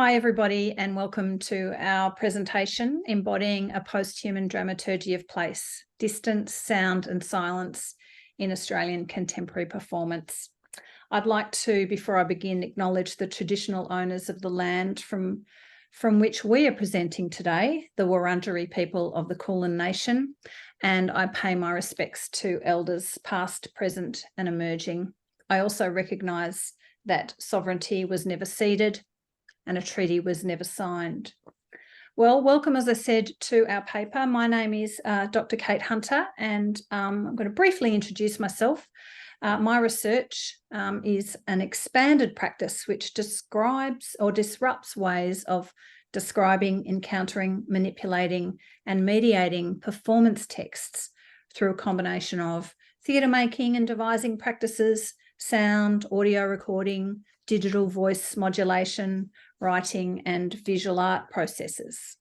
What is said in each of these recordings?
Hi, everybody, and welcome to our presentation, Embodying a Post-Human Dramaturgy of Place, Distance, Sound and Silence in Australian Contemporary Performance. I'd like to, before I begin, acknowledge the traditional owners of the land from which we are presenting today, the Wurundjeri people of the Kulin Nation, and I pay my respects to elders past, present and emerging. I also recognise that sovereignty was never ceded and a treaty was never signed. Well, welcome, as I said, to our paper. My name is Dr. Kate Hunter, and I'm going to briefly introduce myself. My research is an expanded practice which describes or disrupts ways of describing, encountering, manipulating and mediating performance texts through a combination of theatre making and devising practices, sound, audio recording, digital voice modulation, writing and visual art processes.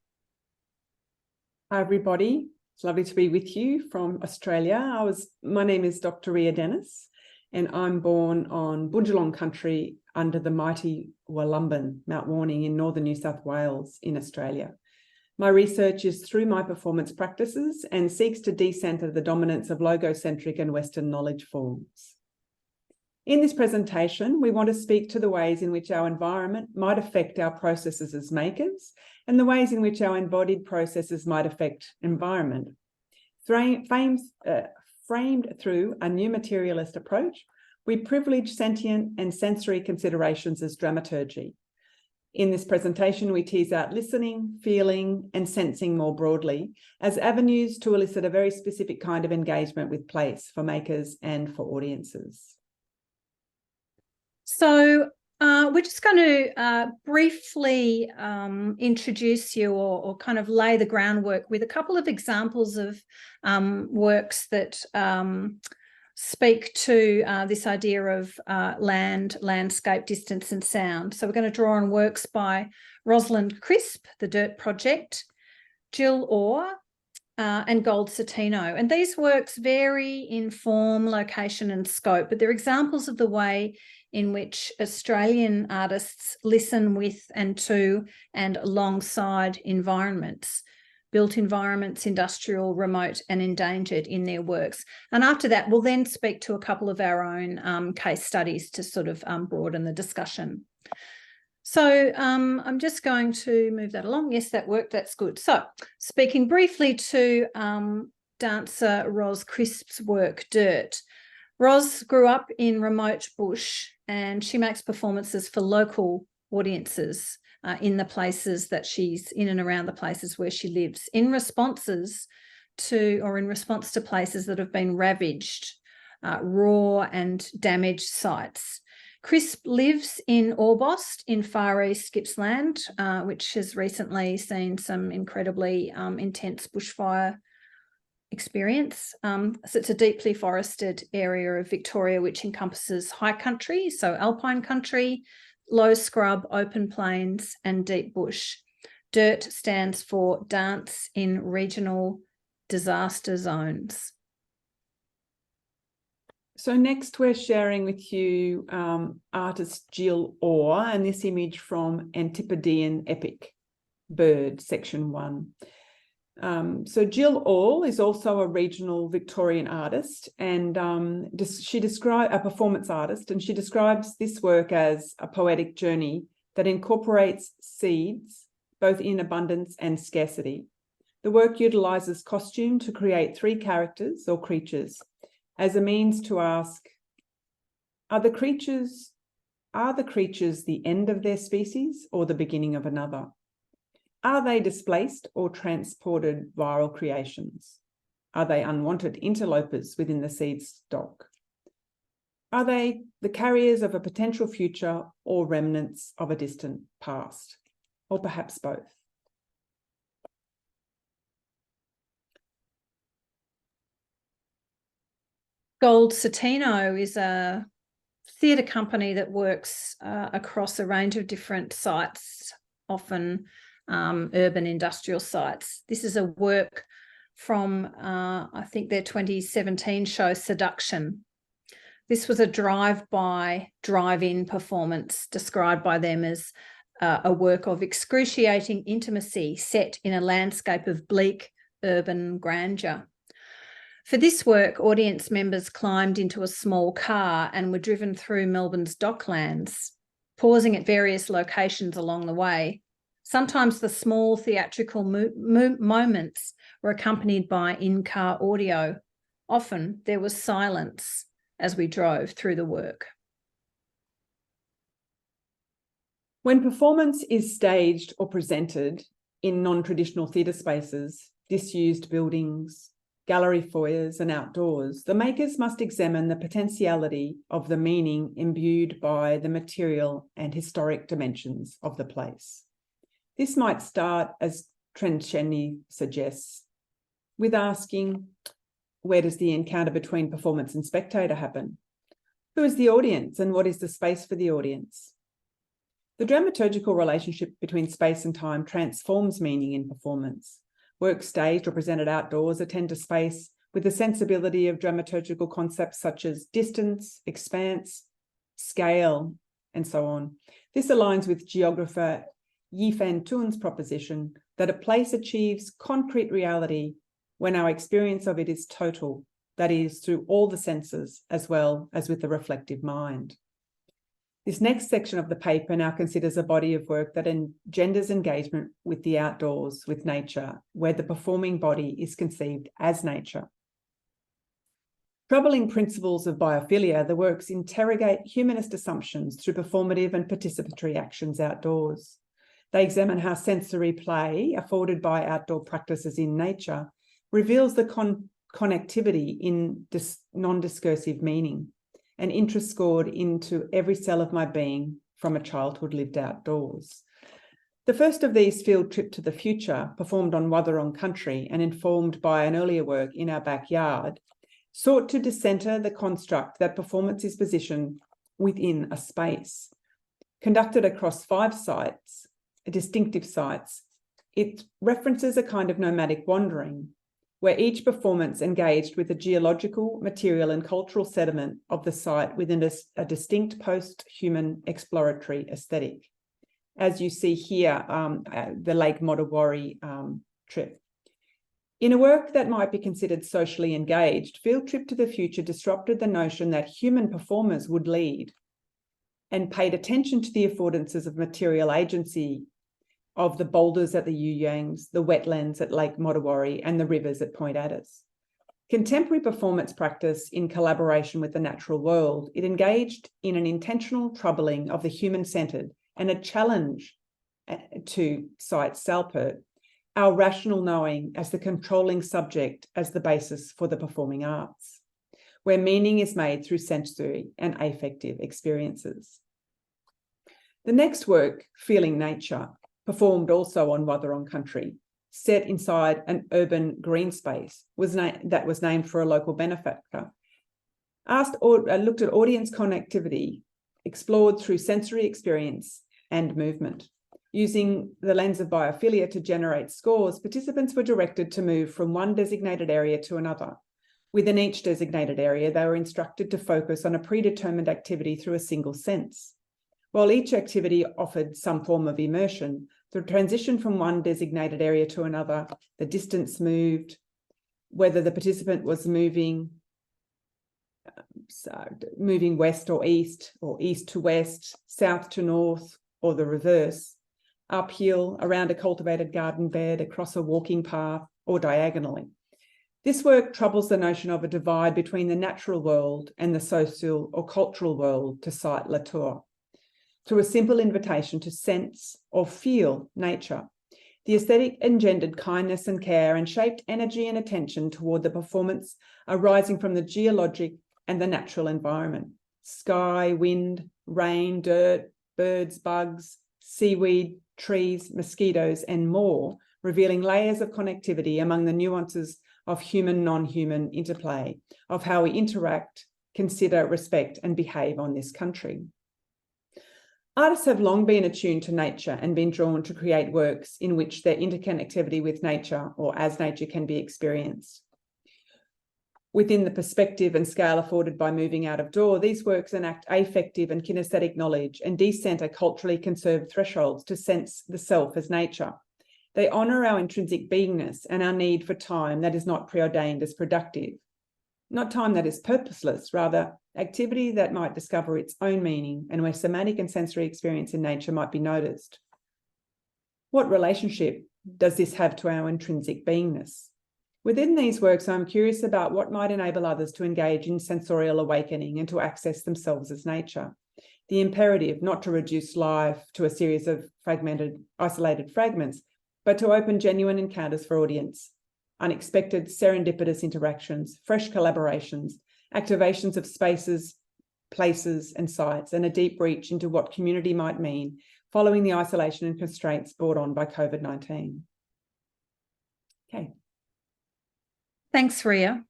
Hi everybody, it's lovely to be with you from Australia. My name is Dr. Ria Dennis and I'm born on Bundjalung country under the mighty Wollumbin, Mount Warning in northern New South Wales in Australia. My research is through my performance practices and seeks to decenter the dominance of logocentric and Western knowledge forms. In this presentation, we want to speak to the ways in which our environment might affect our processes as makers and the ways in which our embodied processes might affect environment. Framed through a new materialist approach, we privilege sentient and sensory considerations as dramaturgy. In this presentation, we tease out listening, feeling, and sensing more broadly as avenues to elicit a very specific kind of engagement with place for makers and for audiences. So we're just going to briefly introduce you or kind of lay the groundwork with a couple of examples of works that speak to this idea of land, landscape, distance and sound. So we're going to draw on works by Rosalind Crisp, The Dirt Project, Jill Orr, and Gold Satino. And these works vary in form, location and scope, but they're examples of the way in which Australian artists listen with and to and alongside environments, built environments, industrial, remote and endangered in their works. And after that, we'll then speak to a couple of our own case studies to sort of broaden the discussion. So I'm just going to move that along. Yes, that worked. That's good. So speaking briefly to dancer Ros Crisp's work, Dirt. Ros grew up in remote bush and she makes performances for local audiences in the places that she's in and around the places where she lives in response to places that have been ravaged, raw and damaged sites. Crisp lives in Orbost in Far East Gippsland, which has recently seen some incredibly intense bushfire experience. So it's a deeply forested area of Victoria, which encompasses high country, so alpine country, low scrub, open plains and deep bush. DIRT stands for Dance in Regional Disaster Zones. So next we're sharing with you artist Jill Orr and this image from Antipodean Epic, Bird, section 1. So Jill Orr is also a regional Victorian artist and she describes a performance artist, and she describes this work as a poetic journey that incorporates seeds, both in abundance and scarcity. The work utilises costume to create 3 characters or creatures as a means to ask, are the creatures the end of their species or the beginning of another? Are they displaced or transported viral creations? Are they unwanted interlopers within the seed stock? Are they the carriers of a potential future or remnants of a distant past? Or perhaps both? Gold Satino is a theatre company that works across a range of different sites, often urban industrial sites. This is a work from, I think, their 2017 show Seduction. This was a drive-by, drive-in performance described by them as a work of excruciating intimacy set in a landscape of bleak urban grandeur. For this work, audience members climbed into a small car and were driven through Melbourne's docklands, pausing at various locations along the way. Sometimes the small theatrical moments were accompanied by in-car audio. Often there was silence as we drove through the work. When performance is staged or presented in non-traditional theatre spaces, disused buildings, gallery foyers and outdoors, the makers must examine the potentiality of the meaning imbued by the material and historic dimensions of the place. This might start, as Trencheni suggests, with asking, where does the encounter between performance and spectator happen? Who is the audience and what is the space for the audience? The dramaturgical relationship between space and time transforms meaning in performance. Works staged or presented outdoors attend to space with the sensibility of dramaturgical concepts such as distance, expanse, scale, and so on. This aligns with geographer Yi-Fan Tun's proposition that a place achieves concrete reality when our experience of it is total, that is, through all the senses as well as with the reflective mind. This next section of the paper now considers a body of work that engenders engagement with the outdoors, with nature, where the performing body is conceived as nature. Troubling principles of biophilia, the works interrogate humanist assumptions through performative and participatory actions outdoors. They examine how sensory play, afforded by outdoor practices in nature, reveals the connectivity in non-discursive meaning, an interest scored into every cell of my being from a childhood lived outdoors. The first of these, Field Trip to the Future, performed on Wathaurong country and informed by an earlier work, In Our Backyard, sought to decenter the construct that performance is positioned within a space. Conducted across 5 sites, distinctive sites, it references a kind of nomadic wandering, where each performance engaged with the geological, material and cultural sediment of the site within a distinct post-human exploratory aesthetic. As you see here, the Lake Modawari trip. In a work that might be considered socially engaged, Field Trip to the Future disrupted the notion that human performers would lead and paid attention to the affordances of material agency of the boulders at the Yuyangs, the wetlands at Lake Modawari, and the rivers at Point Addis. Contemporary performance practice in collaboration with the natural world, it engaged in an intentional troubling of the human-centred and a challenge to, cite Salpert, our rational knowing as the controlling subject as the basis for the performing arts, where meaning is made through sensory and affective experiences. The next work, Feeling Nature, performed also on Wathaurong country, set inside an urban green space that was named for a local benefactor, looked at audience connectivity, explored through sensory experience and movement. Using the lens of biophilia to generate scores, participants were directed to move from one designated area to another. Within each designated area, they were instructed to focus on a predetermined activity through a single sense. While each activity offered some form of immersion, the transition from one designated area to another, the distance moved, whether the participant was moving west or east to west, south to north, or the reverse, uphill, around a cultivated garden bed, across a walking path, or diagonally. This work troubles the notion of a divide between the natural world and the social or cultural world, to cite Latour. Through a simple invitation to sense or feel nature, the aesthetic engendered kindness and care and shaped energy and attention toward the performance arising from the geologic and the natural environment. Sky, wind, rain, dirt, birds, bugs, seaweed, trees, mosquitoes, and more, revealing layers of connectivity among the nuances of human, non-human interplay, of how we interact, consider, respect, and behave on this country. Artists have long been attuned to nature and been drawn to create works in which their interconnectivity with nature or as nature can be experienced. Within the perspective and scale afforded by moving out of door, these works enact affective and kinesthetic knowledge and decenter culturally conserved thresholds to sense the self as nature. They honour our intrinsic beingness and our need for time that is not preordained as productive. Not time that is purposeless, rather activity that might discover its own meaning and where somatic and sensory experience in nature might be noticed. What relationship does this have to our intrinsic beingness? Within these works, I'm curious about what might enable others to engage in sensorial awakening and to access themselves as nature. The imperative not to reduce life to a series of fragmented, isolated fragments, but to open genuine encounters for audience, unexpected serendipitous interactions, fresh collaborations, activations of spaces, places, and sites, and a deep reach into what community might mean following the isolation and constraints brought on by COVID-19. Okay. Thanks, Ria.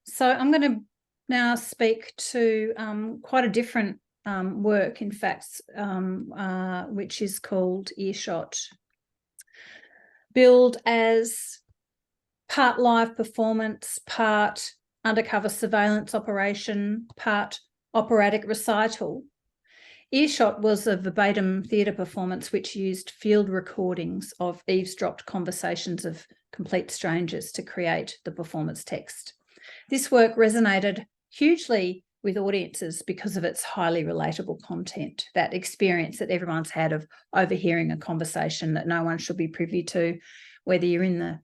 So I'm going to now speak to quite a different work, in fact, which is called Earshot. Billed as part live performance, part undercover surveillance operation, part operatic recital, Earshot was a verbatim theatre performance which used field recordings of eavesdropped conversations of complete strangers to create the performance text. This work resonated hugely with audiences because of its highly relatable content, that experience that everyone's had of overhearing a conversation that no one should be privy to, whether you're in the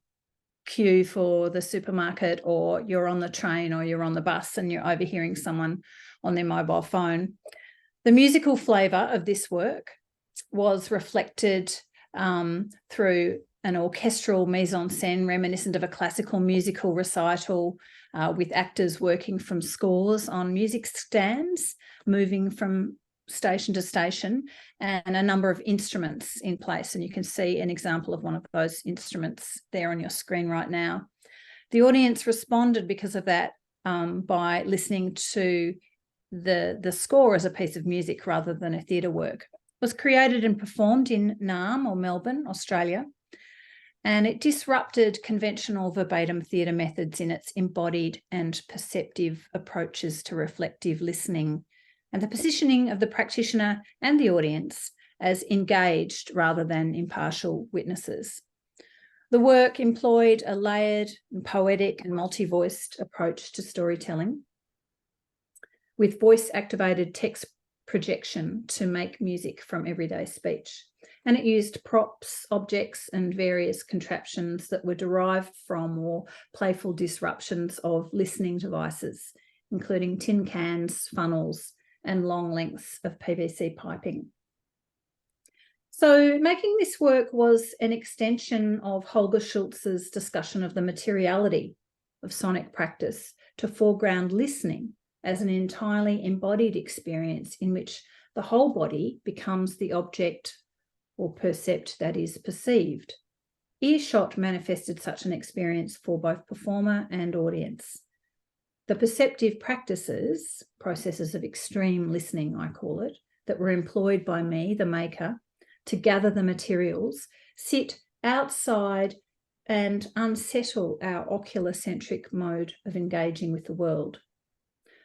queue for the supermarket or you're on the train or you're on the bus and you're overhearing someone on their mobile phone. The musical flavour of this work was reflected through an orchestral mise-en-scène reminiscent of a classical musical recital with actors working from scores on music stands, moving from station to station, and a number of instruments in place. And you can see an example of one of those instruments there on your screen right now. The audience responded because of that by listening to the score as a piece of music rather than a theatre work. It was created and performed in Naarm or Melbourne, Australia, and it disrupted conventional verbatim theatre methods in its embodied and perceptive approaches to reflective listening and the positioning of the practitioner and the audience as engaged rather than impartial witnesses. The work employed a layered and poetic and multi-voiced approach to storytelling, with voice-activated text projection to make music from everyday speech. And it used props, objects, and various contraptions that were derived from or playful disruptions of listening devices, including tin cans, funnels, and long lengths of PVC piping. So making this work was an extension of Holger Schultz's discussion of the materiality of sonic practice to foreground listening as an entirely embodied experience in which the whole body becomes the object or percept that is perceived. Earshot manifested such an experience for both performer and audience. The perceptive practices, processes of extreme listening, I call it, that were employed by me, the maker, to gather the materials, sit outside and unsettle our ocular-centric mode of engaging with the world.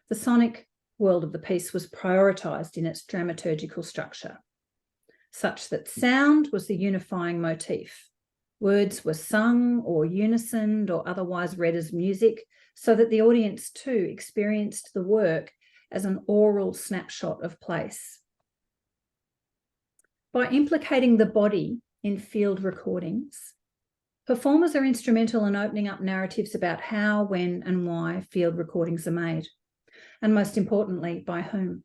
The sonic world of the piece was prioritised in its dramaturgical structure, such that sound was the unifying motif. Words were sung or unisoned or otherwise read as music, so that the audience too experienced the work as an oral snapshot of place. By implicating the body in field recordings, performers are instrumental in opening up narratives about how, when, and why field recordings are made, and most importantly, by whom.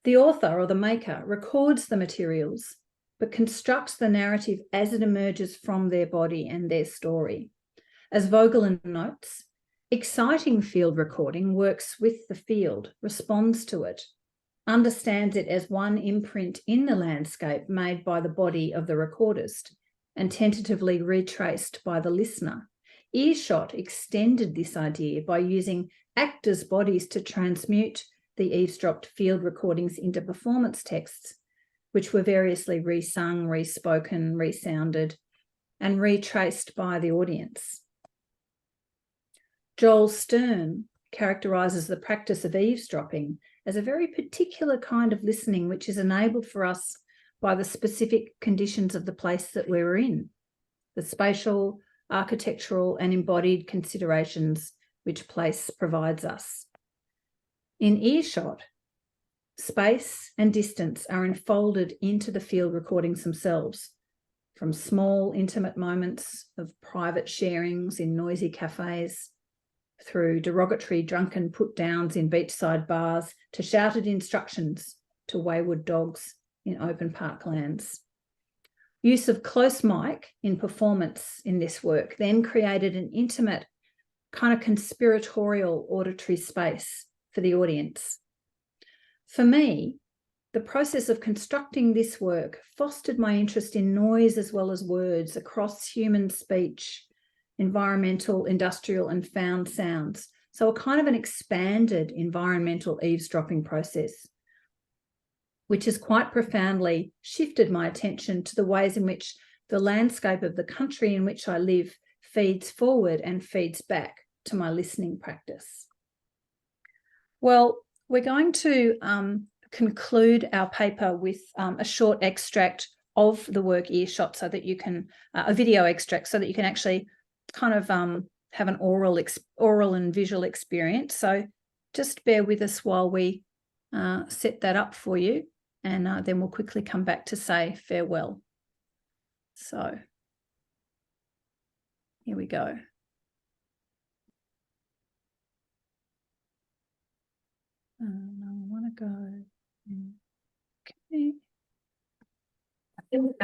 The author or the maker records the materials, but constructs the narrative as it emerges from their body and their story. As Vogelin notes, exciting field recording works with the field, responds to it, understands it as one imprint in the landscape made by the body of the recordist and tentatively retraced by the listener. Earshot extended this idea by using actors' bodies to transmute the eavesdropped field recordings into performance texts, which were variously resung, respoken, resounded, and retraced by the audience. Joel Stern characterises the practice of eavesdropping as a very particular kind of listening which is enabled for us by the specific conditions of the place that we're in, the spatial, architectural and embodied considerations which place provides us. In earshot, space and distance are enfolded into the field recordings themselves, from small, intimate moments of private sharings in noisy cafes, through derogatory drunken put-downs in beachside bars, to shouted instructions to wayward dogs in open parklands. Use of close mic in performance in this work then created an intimate, kind of conspiratorial auditory space for the audience. For me, the process of constructing this work fostered my interest in noise as well as words across human speech, environmental, industrial and found sounds. So a kind of an expanded environmental eavesdropping process, which has quite profoundly shifted my attention to the ways in which the landscape of the country in which I live feeds forward and feeds back to my listening practice. Well, we're going to conclude our paper with a short extract of the work Earshot, so that you can, a video extract, so that you can actually kind of have an oral and visual experience. So just bear with us while we set that up for you, and then we'll quickly come back to say farewell. So here we go. I want to go. Okay. Yeah.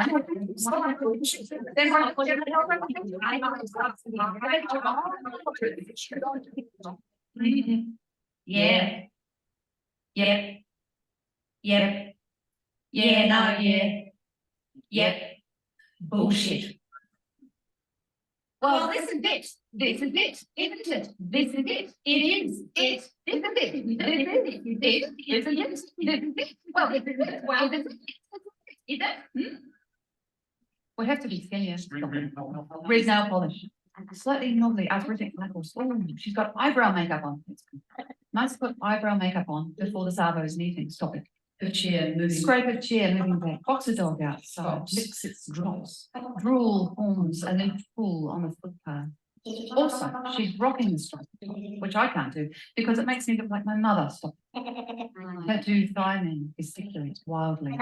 Yep. Yep. Yeah, no, yeah. Yep. Bullshit. Well, this is it. This is it, isn't it? This is it. It is it. This is it. This is it. This is it. This is it. Well, this is it. Well, this is it. Is it? We have to be serious. Red nail polish. Slightly knobbly, arthritic knuckles. Oh, she's got eyebrow makeup on. Nice to put eyebrow makeup on before the Savo's meeting. Stop it. Her chair moving. Scrape her chair moving back. Box a dog outside. Licks its drops. Drool forms and then pull on the footpath. Also, she's rocking the strap, which I can't do because it makes me look like my mother. Stop. Her two thigh men gesticulate wildly.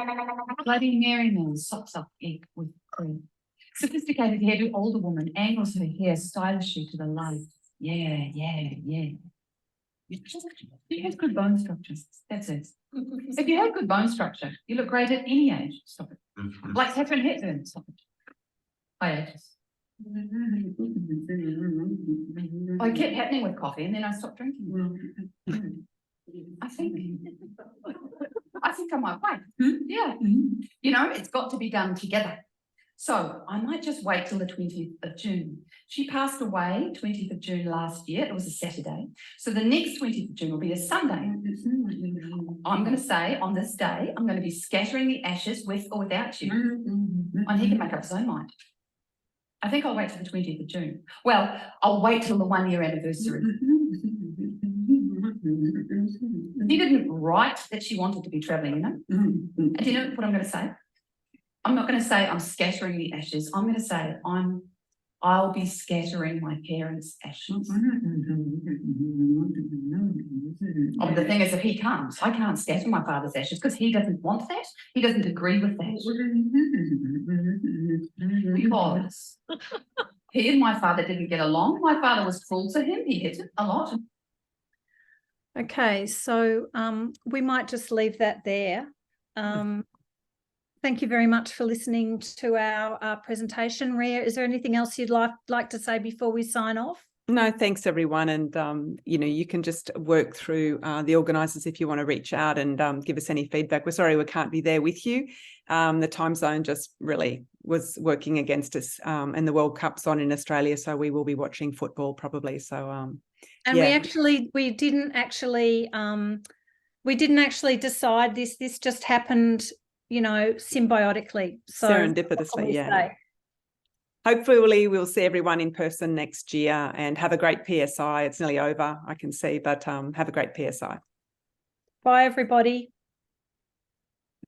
Bloody Mary Mills sops up egg with cream. Sophisticated hairdo older woman angles her hair stylishly to the light. Yeah, yeah, yeah. She has good bone structures. That's it. If you have good bone structure, you look great at any age. Stop it. Like Catherine Hepburn. Stop it. Hiatus. I kept happening with coffee and then I stopped drinking. I think I might wait. Yeah. You know, it's got to be done together. So I might just wait till the 20th of June. She passed away 20th of June last year. It was a Saturday. So the next 20th of June will be a Sunday. I'm going to say on this day, I'm going to be scattering the ashes with or without you. And he can make up his own mind. I think I'll wait till the 20th of June. Well, I'll wait till the 1 year anniversary. She didn't write that she wanted to be travelling, you know? And do you know what I'm going to say? I'm not going to say I'm scattering the ashes. I'm going to say I'll be scattering my parents' ashes. Oh, the thing is, if he comes, I can't scatter my father's ashes because he doesn't want that. He doesn't agree with that. Because he and my father didn't get along. My father was cruel to him. He hit him a lot. Okay, so we might just leave that there. Thank you very much for listening to our presentation. Rhea, is there anything else you'd like to say before we sign off? No, thanks everyone. And, you know, you can just work through the organisers if you want to reach out and give us any feedback. We're sorry we can't be there with you. The time zone just really was working against us, and the World Cup's on in Australia, so we will be watching football probably. So, and yeah. we didn't actually decide this. This just happened, you know, symbiotically. So serendipitously, yeah. hopefully we'll see everyone in person next year, and have a great PSI. It's nearly over, I can see, but have a great PSI. Bye, everybody.